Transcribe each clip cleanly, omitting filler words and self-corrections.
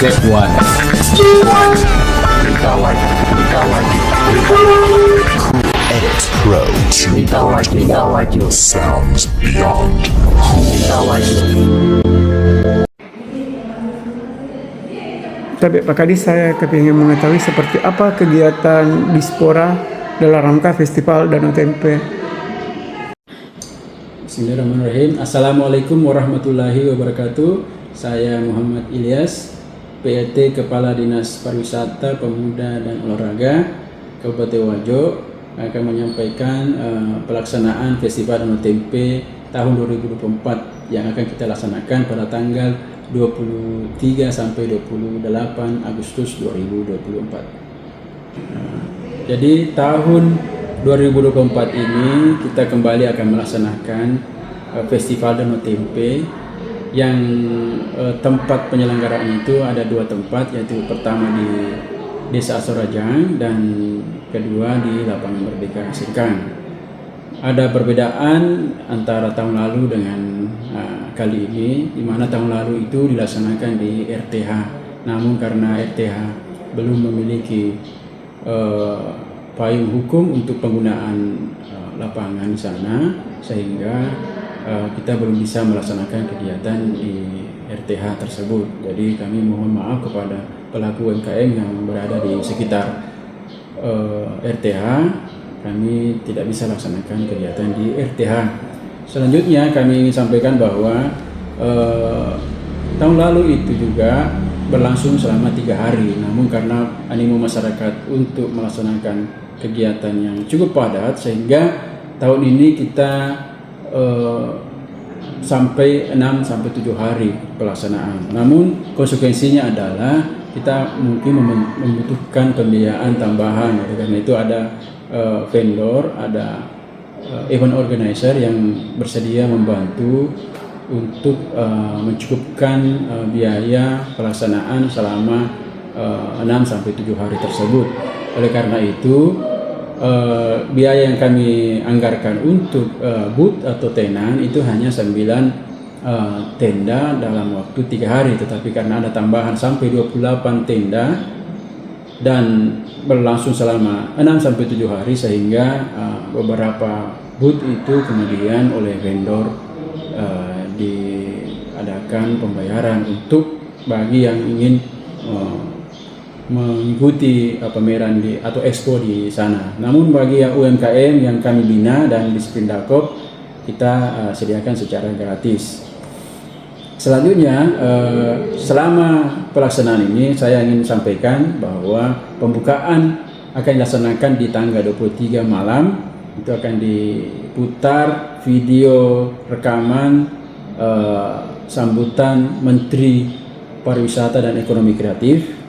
Step 1. Edit Pro 2. Sounds beyond Tapi Pak Kadis, saya kepingin mengetahui seperti apa kegiatan Dispora dalam rangka Festival Danau Tempe. Bismillahirrahmanirrahim. Assalamualaikum warahmatullahi wabarakatuh. Saya Muhammad Ilyas, PLT Kepala Dinas Pariwisata, Pemuda dan Olahraga Kabupaten Wajo, akan menyampaikan pelaksanaan Festival Danau Tempe tahun 2024 yang akan kita laksanakan pada tanggal 23 sampai 28 Agustus 2024. Jadi tahun 2024 ini kita kembali akan melaksanakan Festival Danau Tempe yang tempat penyelenggaraan itu ada dua tempat, yaitu pertama di Desa Asorajang dan kedua di Lapangan Merdeka Singkang. Ada perbedaan antara tahun lalu dengan kali ini, di mana tahun lalu itu dilaksanakan di RTH. Namun karena RTH belum memiliki payung hukum untuk penggunaan lapangan di sana, sehingga kita belum bisa melaksanakan kegiatan di RTH tersebut. Jadi kami mohon maaf kepada pelaku UMKM yang berada di sekitar RTH. Kami tidak bisa laksanakan kegiatan di RTH. Selanjutnya kami ingin sampaikan bahwa tahun lalu itu juga berlangsung selama 3 hari. Namun karena animo masyarakat untuk melaksanakan kegiatan yang cukup padat, sehingga tahun ini kita sampai 6 sampai 7 hari pelaksanaan. Namun konsekuensinya adalah kita mungkin membutuhkan pembiayaan tambahan. Karena itu ada vendor, ada event organizer yang bersedia membantu untuk mencukupkan biaya pelaksanaan selama 6 sampai 7 hari tersebut. Oleh karena itu biaya yang kami anggarkan untuk booth atau tenan itu hanya 9 tenda dalam waktu 3 hari, tetapi karena ada tambahan sampai 28 tenda dan berlangsung selama 6 sampai 7 hari, sehingga beberapa booth itu kemudian oleh vendor diadakan pembayaran untuk bagi yang ingin mengikuti pameran atau expo di sana. Namun bagi yang UMKM yang kami bina dan di Spindakop, kita sediakan secara gratis. Selanjutnya, selama pelaksanaan ini saya ingin sampaikan bahwa pembukaan akan dilaksanakan di tanggal 23 malam. Itu akan diputar video rekaman sambutan Menteri Pariwisata dan Ekonomi Kreatif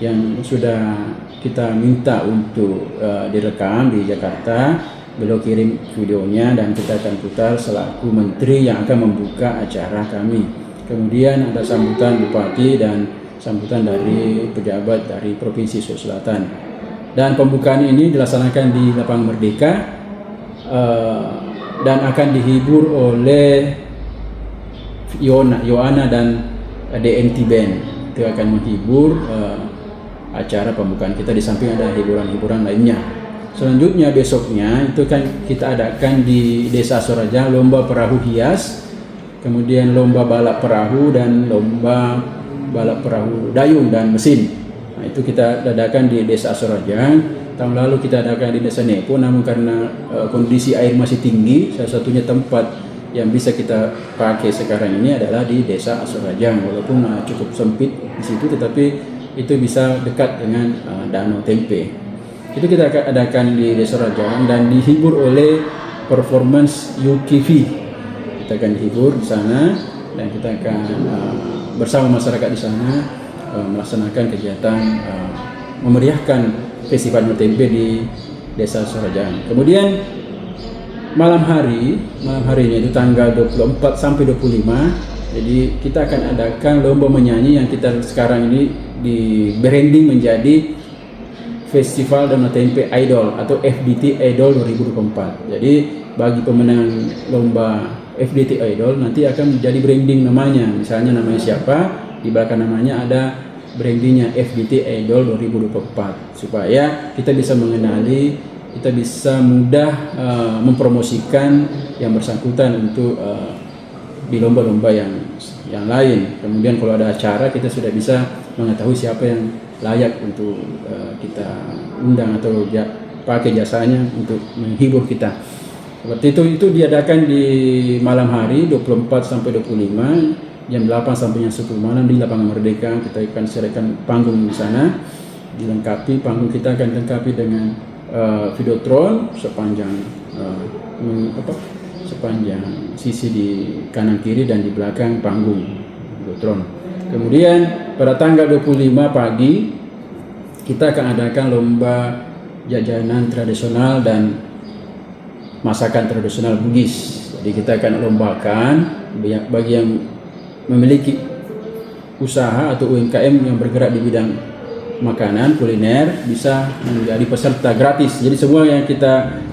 yang sudah kita minta untuk direkam di Jakarta. Beliau kirim videonya dan kita akan putar selaku menteri yang akan membuka acara kami. Kemudian ada sambutan Bupati dan sambutan dari pejabat dari Provinsi Sulawesi Selatan. Dan pembukaan ini dilaksanakan di Lapangan Merdeka dan akan dihibur oleh Yohana dan DNT Band. Itu akan menghibur acara pembukaan kita, di samping ada hiburan-hiburan lainnya. Selanjutnya besoknya itu kan kita adakan di Desa Asorajang lomba perahu hias, kemudian lomba balap perahu dan lomba balap perahu dayung dan mesin. Nah, itu kita adakan di Desa Asorajang. Tahun lalu kita adakan di Desa Nepo, namun karena kondisi air masih tinggi, salah satunya tempat yang bisa kita pakai sekarang ini adalah di Desa Asorajang. Walaupun cukup sempit di situ, tetapi itu bisa dekat dengan Danau Tempe. Itu kita akan adakan di Desa Asorajang dan dihibur oleh performance UKV. Kita akan dihibur di sana dan kita akan bersama masyarakat di sana melaksanakan kegiatan memeriahkan Festival Danau Tempe di Desa Asorajang. Kemudian malam harinya itu tanggal 24 sampai 25. Jadi kita akan adakan lomba menyanyi yang kita sekarang ini di branding menjadi Festival Danau Tempe Idol atau FDT Idol 2024. Jadi bagi pemenang lomba FDT Idol nanti akan menjadi branding namanya. Misalnya namanya siapa, di belakang namanya ada brandingnya FBT Idol 2024, supaya kita bisa mengenali, kita bisa mudah mempromosikan yang bersangkutan untuk di lomba-lomba yang lain. Kemudian kalau ada acara, kita sudah bisa mengetahui siapa yang layak untuk kita undang atau pakai jasanya untuk menghibur kita. Seperti itu diadakan di malam hari 24 sampai 25 jam 8 sampai jam 10 malam di Lapangan Merdeka. Kita akan sediakan panggung di sana, dilengkapi panggung kita akan dilengkapi dengan videotron sepanjang sepanjang sisi di kanan kiri dan di belakang panggung videotron. Kemudian pada tanggal 25 pagi kita akan adakan lomba jajanan tradisional dan masakan tradisional Bugis. Jadi kita akan lombakan bagi yang memiliki usaha atau UMKM yang bergerak di bidang makanan kuliner bisa menjadi peserta gratis. Jadi semua yang kita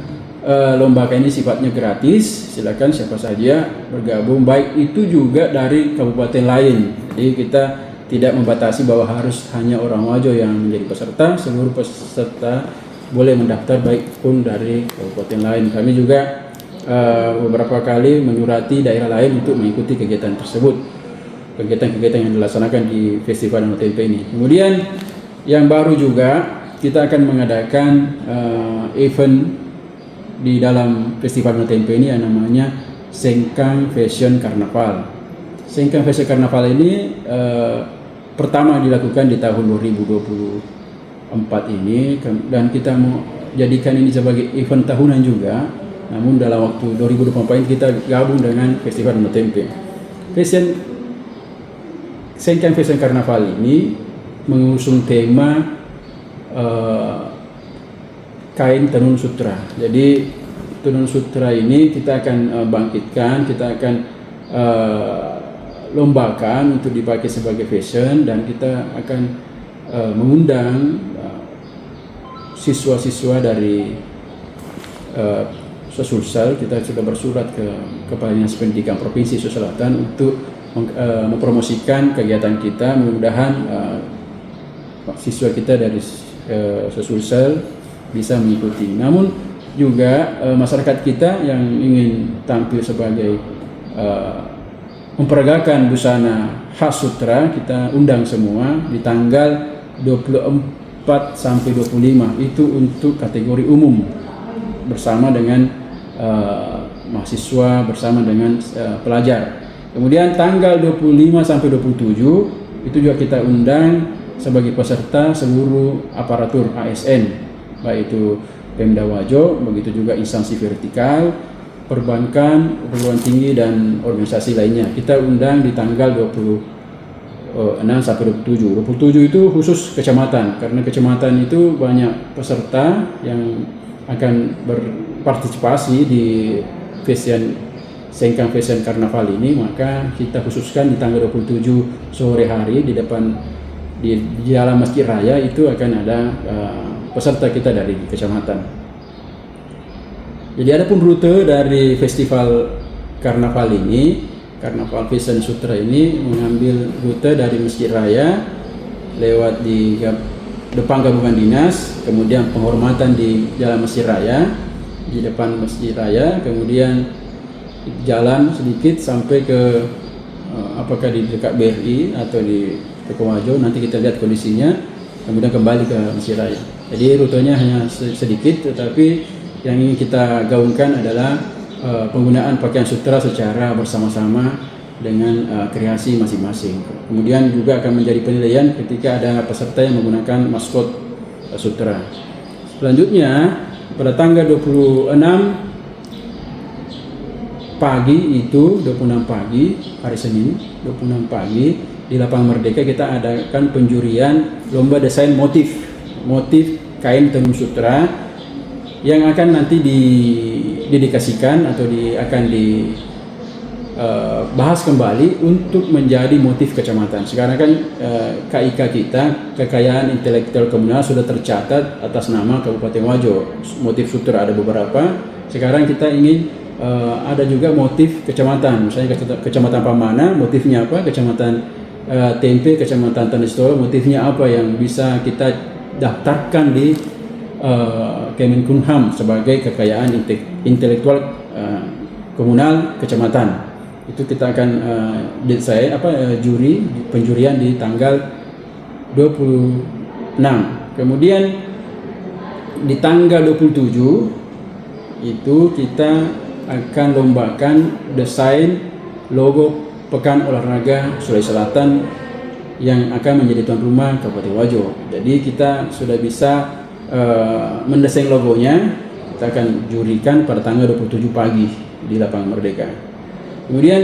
lombakan ini sifatnya gratis. Silakan siapa saja bergabung, baik itu juga dari kabupaten lain. Jadi kita tidak membatasi bahwa harus hanya orang Wajo yang menjadi peserta. Seluruh peserta boleh mendaftar baik pun dari kabupaten lain. Kami juga beberapa kali menyurati daerah lain untuk mengikuti kegiatan tersebut, kegiatan-kegiatan yang dilaksanakan di Festival Danau Tempe ini. Kemudian yang baru juga kita akan mengadakan event di dalam Festival Danau Tempe ini yang namanya Sengkang Fashion Carnaval. Sengkang Fashion Carnaval ini pertama dilakukan di tahun 2024 ini, dan kita mau jadikan ini sebagai event tahunan juga. Namun dalam waktu 2024 ini kita gabung dengan Festival Danau Tempe. Sengkang Fashion Carnaval ini mengusung tema kain tenun sutra. Jadi tenun sutra ini kita akan bangkitkan, kita akan lombakan untuk dipakai sebagai fashion, dan kita akan mengundang siswa-siswa dari Sulsel. Kita sudah bersurat kepada Dinas Pendidikan Provinsi Sulsel Selatan untuk mempromosikan kegiatan kita. Mudah-mudahan siswa kita dari Sulsel bisa mengikuti. Namun juga masyarakat kita yang ingin tampil sebagai memperagakan busana khas sutra, kita undang semua di tanggal 24 sampai 25 itu untuk kategori umum bersama dengan mahasiswa, bersama dengan pelajar. Kemudian tanggal 25 sampai 27 itu juga kita undang sebagai peserta seluruh aparatur ASN, baik itu Pemda Wajo, begitu juga instansi vertikal, perbankan, perguruan tinggi, dan organisasi lainnya. Kita undang di tanggal 26 sampai 27. 27 itu khusus kecamatan, karena kecamatan itu banyak peserta yang akan berpartisipasi di Sengkang Fashion Carnaval ini, maka kita khususkan di tanggal 27 sore hari di depan di Jalan Masjid Raya itu akan ada peserta kita dari kecamatan. Jadi ada pun rute dari festival karnaval ini, Karnaval Fashion Sutra ini mengambil rute dari Masjid Raya lewat di depan gabungan dinas, kemudian penghormatan di Jalan Masjid Raya, di depan Masjid Raya, kemudian jalan sedikit sampai ke apakah di dekat BRI atau di Tekowajo, nanti kita lihat kondisinya, kemudian kembali ke Masjid Raya. Jadi rutenya hanya sedikit, tetapi yang ingin kita gaungkan adalah penggunaan pakaian sutra secara bersama-sama dengan kreasi masing-masing. Kemudian juga akan menjadi penilaian ketika ada peserta yang menggunakan maskot sutra. Selanjutnya pada tanggal 26 pagi itu 26 pagi hari Senin 26 pagi di Lapangan Merdeka kita adakan penjurian lomba desain motif kain tenun sutra yang akan nanti didedikasikan atau akan dibahas kembali untuk menjadi motif kecamatan. Sekarang kan KIK kita, kekayaan intelektual komunal, sudah tercatat atas nama Kabupaten Wajo. Motif sutra ada beberapa. Sekarang kita ingin ada juga motif kecamatan, misalnya kecamatan Pamana, motifnya apa? Kecamatan tempe Kecamatan Tanah Sitola, motifnya apa yang bisa kita daftarkan di Kemenkumham sebagai kekayaan intelektual komunal kecamatan. Itu kita akan juri penjurian di tanggal 26. Kemudian di tanggal 27 itu kita akan lombakan desain logo Pekan Olahraga Sulawesi Selatan yang akan menjadi tuan rumah Kabupaten Wajo. Jadi kita sudah bisa mendesain logonya. Kita akan jurikan pada tanggal 27 pagi di Lapangan Merdeka. Kemudian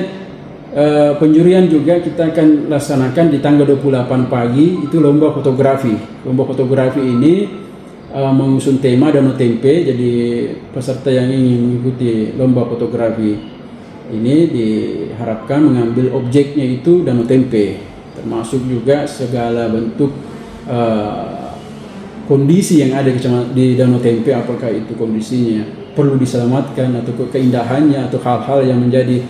penjurian juga kita akan laksanakan di tanggal 28 pagi, itu lomba fotografi. Lomba fotografi ini mengusung tema Danau Tempe. Jadi peserta yang ingin mengikuti lomba fotografi ini diharapkan mengambil objeknya itu Danau Tempe, termasuk juga segala bentuk kondisi yang ada di Danau Tempe, apakah itu kondisinya perlu diselamatkan atau keindahannya atau hal-hal yang menjadi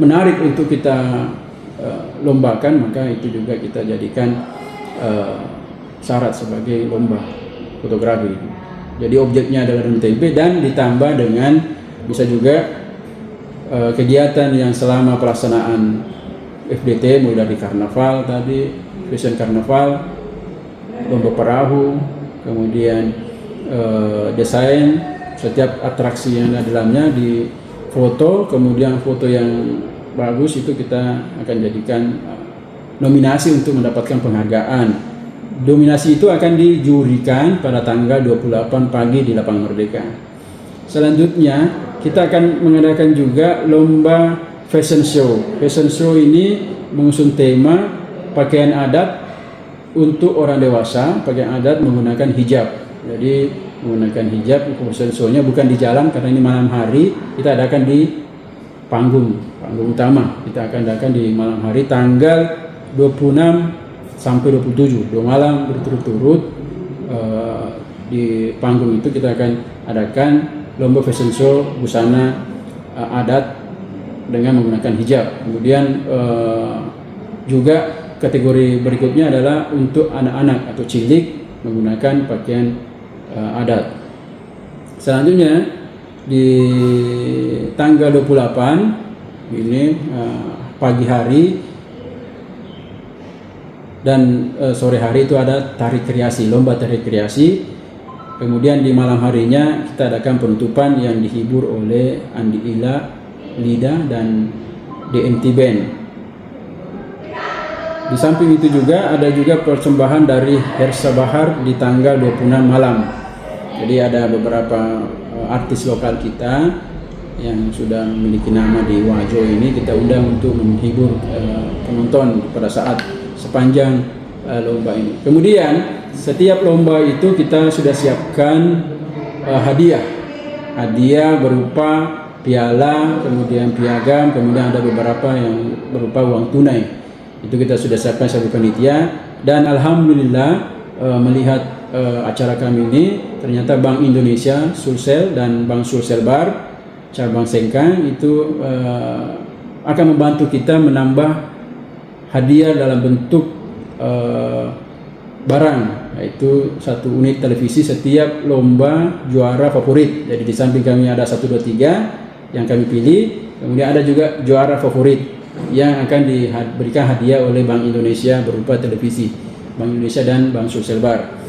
menarik untuk kita lombakan, maka itu juga kita jadikan syarat sebagai lomba fotografi. Jadi objeknya adalah Danau Tempe dan ditambah dengan bisa juga kegiatan yang selama pelaksanaan FDT, mulai dari karnaval tadi, fashion karnaval, lomba perahu, kemudian desain, setiap atraksi yang ada di dalamnya di foto, kemudian foto yang bagus itu kita akan jadikan nominasi untuk mendapatkan penghargaan. Nominasi itu akan dijurikan pada tanggal 28 pagi di Lapangan Merdeka. Selanjutnya kita akan mengadakan juga lomba fashion show. Fashion show ini mengusung tema pakaian adat untuk orang dewasa, pakaian adat menggunakan hijab. Jadi menggunakan hijab, fashion show-nya bukan di jalan karena ini malam hari, kita adakan di panggung utama. Kita akan adakan di malam hari tanggal 26 sampai 27, 2 malam berturut-turut. Di panggung itu kita akan adakan lomba fashion show busana adat dengan menggunakan hijab. Kemudian juga kategori berikutnya adalah untuk anak-anak atau cilik menggunakan pakaian adat. Selanjutnya di tanggal 28 ini pagi hari dan sore hari itu ada tari kreasi, lomba tari kreasi. Kemudian di malam harinya kita adakan penutupan yang dihibur oleh Andi Ila, Lida, dan DNT Band. Di samping itu juga ada juga persembahan dari Hersa Bahar di tanggal 26 malam. Jadi ada beberapa artis lokal kita yang sudah memiliki nama di Wajo ini kita undang untuk menghibur penonton pada saat sepanjang lomba ini. Kemudian setiap lomba itu kita sudah siapkan hadiah berupa piala, kemudian piagam, kemudian ada beberapa yang berupa uang tunai. Itu kita sudah siapkan sebagai panitia. Dan alhamdulillah melihat acara kami ini, ternyata Bank Indonesia Sulsel dan Bank Sulsel Bar cabang Sengkang itu akan membantu kita menambah hadiah dalam bentuk barang, yaitu 1 unit televisi setiap lomba juara favorit. Jadi di samping kami ada 1, 2, 3 yang kami pilih, kemudian ada juga juara favorit yang akan diberikan hadiah oleh Bank Indonesia berupa televisi Bank Indonesia dan Bank Sulsel Bar.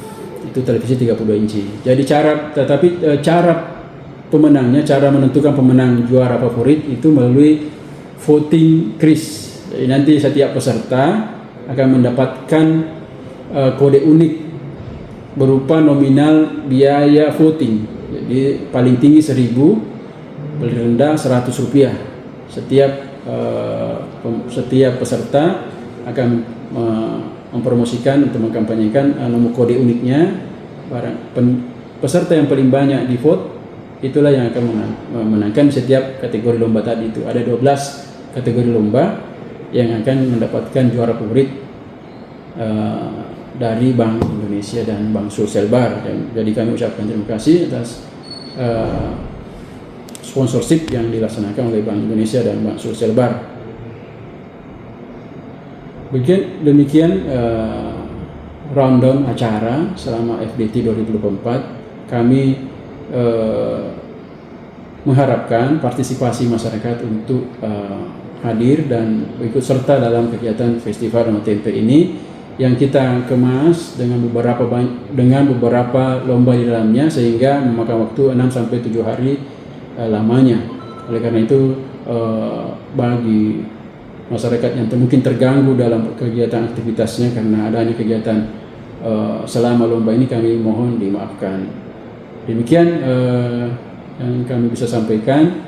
Itu televisi 32 inci. Jadi cara pemenangnya, cara menentukan pemenang juara favorit itu melalui voting Kris. Jadi nanti setiap peserta akan mendapatkan kode unik berupa nominal biaya voting. Jadi paling tinggi 1.000, paling rendah Rp100. Setiap peserta akan mempromosikan untuk mengkampanyekan nomor kode uniknya. Peserta yang paling banyak di vote itulah yang akan memenangkan setiap kategori lomba tadi. Itu ada 12 kategori lomba yang akan mendapatkan juara favorit dari Bank Indonesia dan Bank Sulsel Bar. Jadi kami ucapkan terima kasih atas sponsorship yang dilaksanakan oleh Bank Indonesia dan Bank Sulsel Bar. Demikian rundown acara selama FDT 2024. Kami mengharapkan partisipasi masyarakat untuk hadir dan ikut serta dalam kegiatan Festival Danau Tempe ini yang kita kemas dengan beberapa lomba di dalamnya, sehingga memakan waktu 6 sampai 7 hari lamanya. Oleh karena itu bagi masyarakat yang mungkin terganggu dalam kegiatan aktivitasnya karena adanya kegiatan selama lomba ini, kami mohon dimaafkan. Demikian yang kami bisa sampaikan.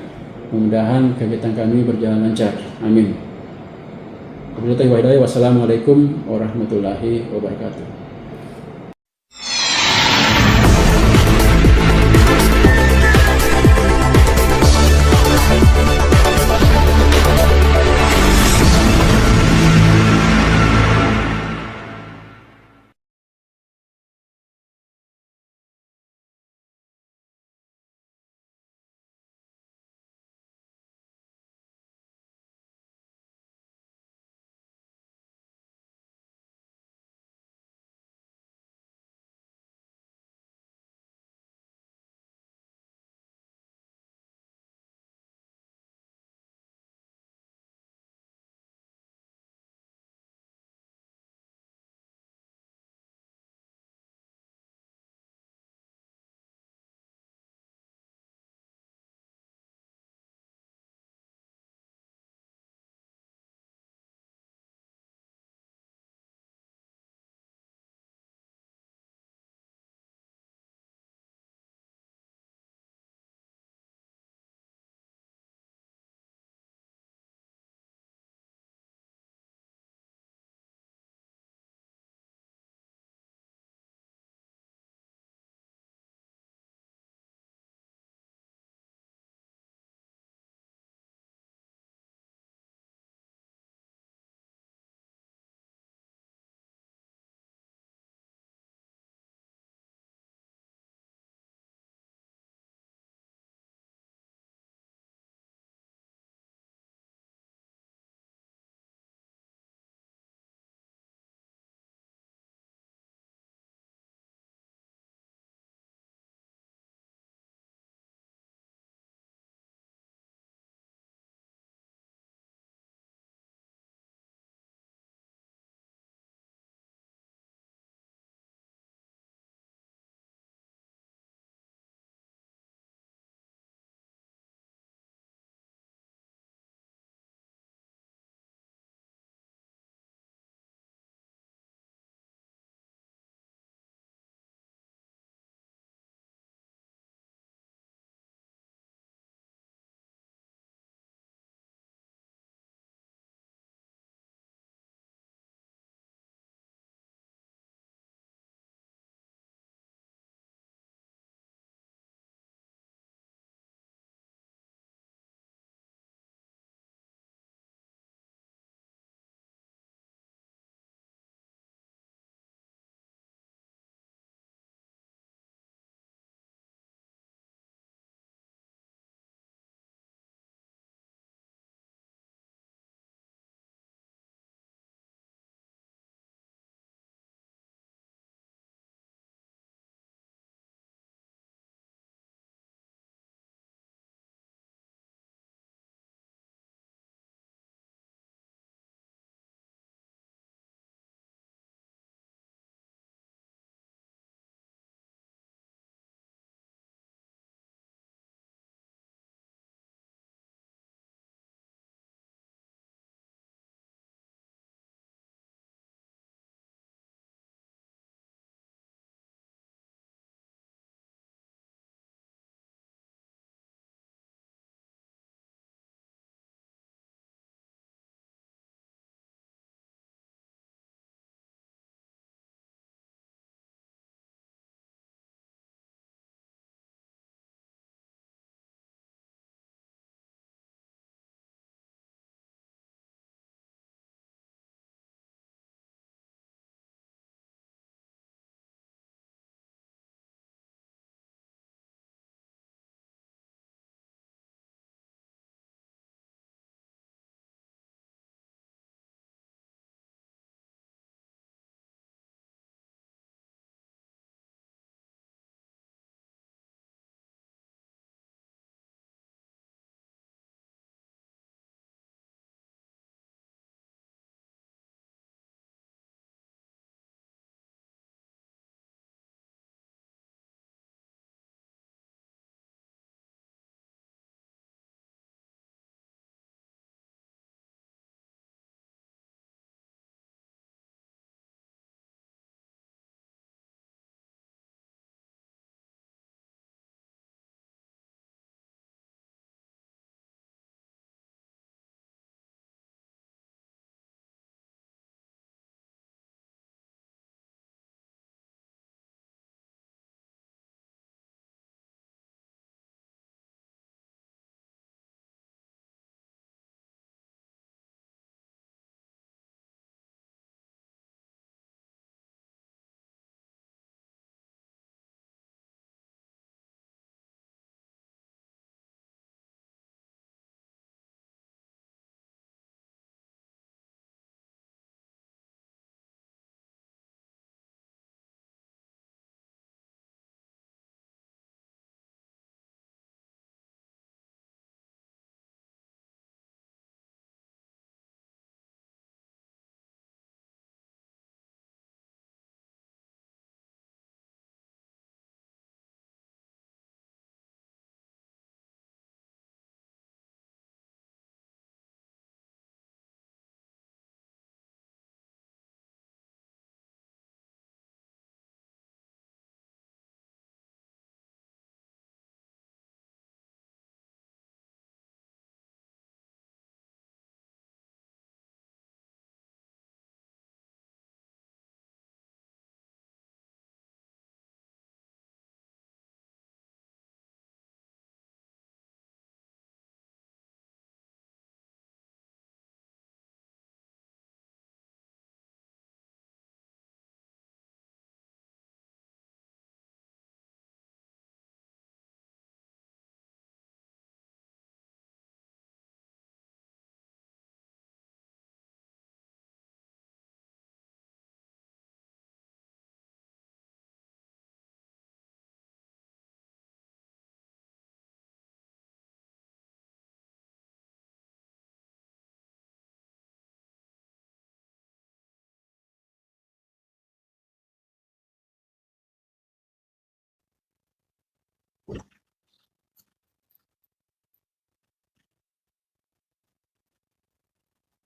Mudah-mudahan kegiatan kami berjalan lancar. Amin. Wassalamualaikum warahmatullahi wabarakatuh.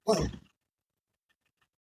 1